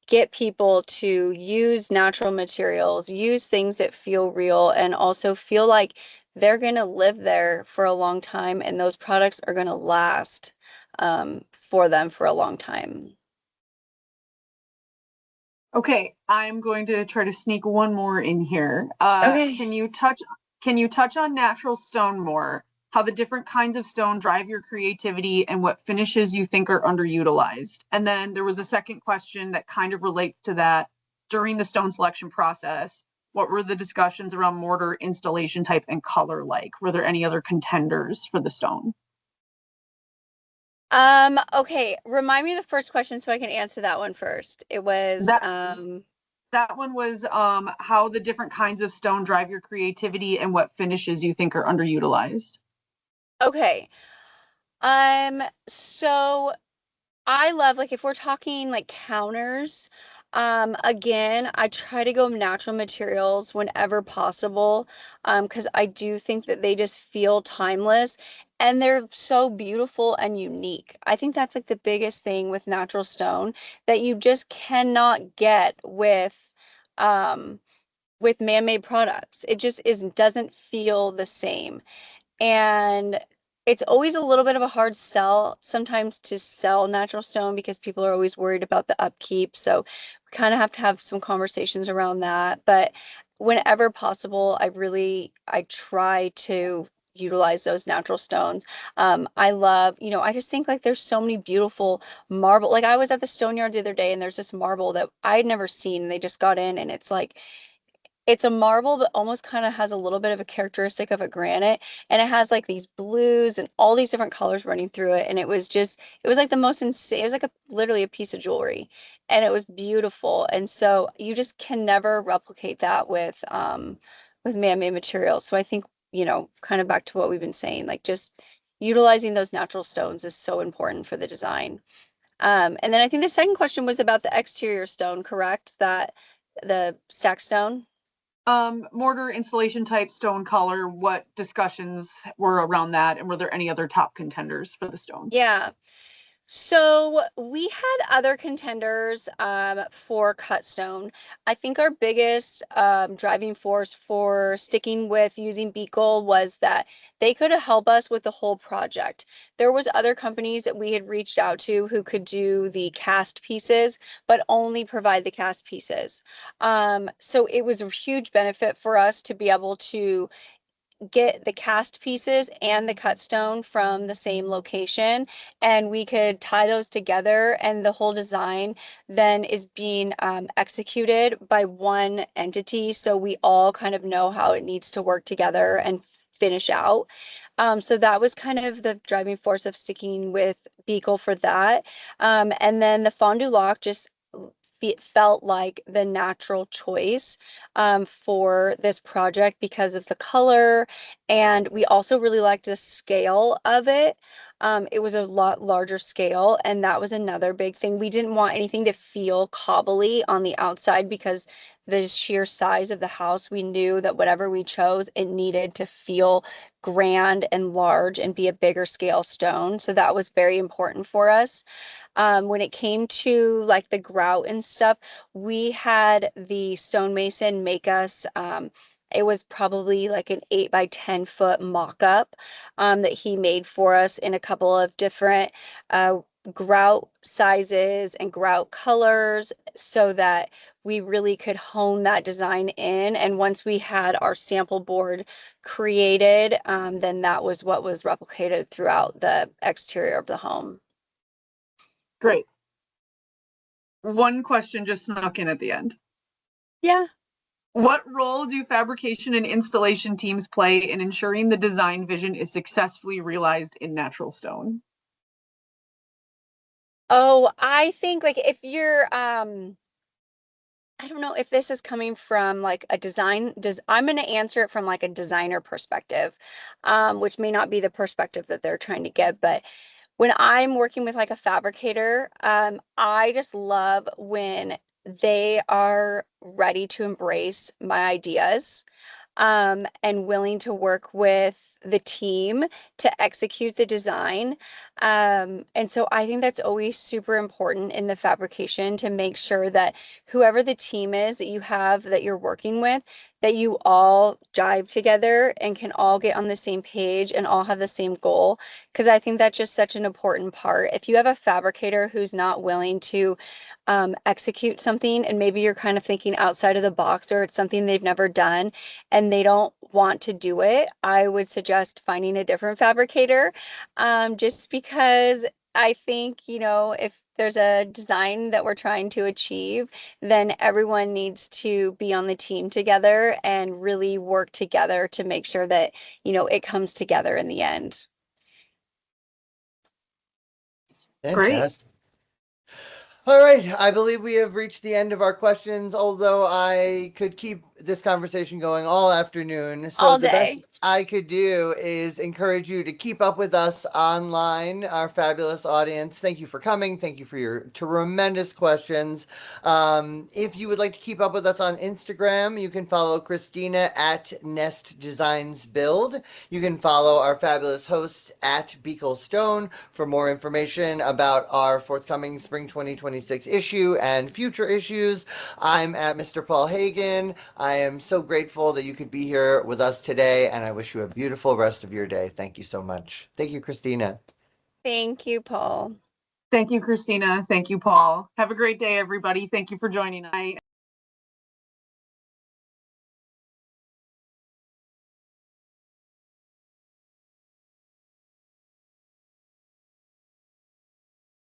get people to use natural materials, use things that feel real, and also feel like they're going to live there for a long time and those products are going to last for them for a long time. Okay, I'm going to try to sneak one more in here. Okay. Can you touch on natural stone more? How the different kinds of stone drive your creativity and what finishes you think are underutilized? And then there was a second question that kind of relates to that. During the stone selection process, what were the discussions around mortar, installation type, and color like? Were there any other contenders for the stone? Okay, remind me the first question so I can answer that one first. It was, That that one was how the different kinds of stone drive your creativity and what finishes you think are underutilized. okay. So I love, like, if we're talking like counters, again, I try to go natural materials whenever possible, because I do think that they just feel timeless and they're so beautiful and unique. I think that's like the biggest thing with natural stone that you just cannot get um with man-made products. It just doesn't feel the same. And it's always a little bit of a hard sell sometimes to sell natural stone because people are always worried about the upkeep. So we kind of have to have some conversations around that. But whenever possible, I try to utilize those natural stones. I love, I just think like there's so many beautiful marble. Like I was at the stone yard the other day and there's this marble that I'd never seen. And they just got in and it's a marble, but almost kind of has a little bit of a characteristic of a granite. And it has like these blues and all these different colors running through it. And it was like the most insane, it was like literally a piece of jewelry. And it was beautiful. And so you just can never replicate that with man-made materials. So I think, kind of back to what we've been saying, like just utilizing those natural stones is so important for the design. And then I think the second question was about the exterior stone, correct? That the stack stone. Mortar, installation type, stone color, what discussions were around that? And were there any other top contenders for the stone? Yeah. So we had other contenders for cut stone. I think our biggest driving force for sticking with using Beagle was that they could help us with the whole project. There was other companies that we had reached out to who could do the cast pieces, but only provide the cast pieces. So it was a huge benefit for us to be able to get the cast pieces and the cut stone from the same location, and we could tie those together, and the whole design then is being executed by one entity, so we all kind of know how it needs to work together and finish out. So that was kind of the driving force of sticking with Beagle for that. And then the fondue lock just felt like the natural choice for this project because of the color. And we also really liked the scale of it. It was a lot larger scale, and that was another big thing. We didn't want anything to feel cobbly on the outside because the sheer size of the house, we knew that whatever we chose, it needed to feel grand and large and be a bigger scale stone. So that was very important for us. When it came to like the grout and stuff, we had the stonemason make us, it was probably like an 8 by 10 foot mock-up that he made for us in a couple of different uh, grout sizes and grout colors so that we really could hone that design in. And once we had our sample board created, then that was what was replicated throughout the exterior of the home. Great. One question just snuck in at the end. Yeah. What role do fabrication and installation teams play in ensuring the design vision is successfully realized in natural stone? Oh, I think like if you're I don't know if this is coming from like a I'm going to answer it from like a designer perspective, which may not be the perspective that they're trying to get, but when I'm working with like a fabricator, I just love when they are ready to embrace my ideas, and willing to work with the team to execute the design. And so I think that's always super important in the fabrication to make sure that whoever the team is that you have that you're working with, that you all jive together and can all get on the same page and all have the same goal. Because I think that's just such an important part. If you have a fabricator who's not willing to execute something, and maybe you're kind of thinking outside of the box or it's something they've never done and they don't want to do it, I would suggest finding a different fabricator, just because I think, if there's a design that we're trying to achieve, then everyone needs to be on the team together and really work together to make sure that, it comes together in the end. Great. Fantastic. All right, I believe we have reached the end of our questions, although I could keep this conversation going all afternoon. So All the day. best I could do is encourage you to keep up with us online, our fabulous audience. Thank you for coming. Thank you for your tremendous questions. If you would like to keep up with us on Instagram, you can follow Christina at Nest Designs Build. You can follow our fabulous hosts at Beacle Stone for more information about our forthcoming spring 2026 issue and future issues. I'm at Mr. Paul Hagen. I am so grateful that you could be here with us today, and I wish you a beautiful rest of your day. Thank you so much. Thank you, Christina. Thank you, Paul. Thank you, Christina. Thank you, Paul. Have a great day, everybody. Thank you for joining us.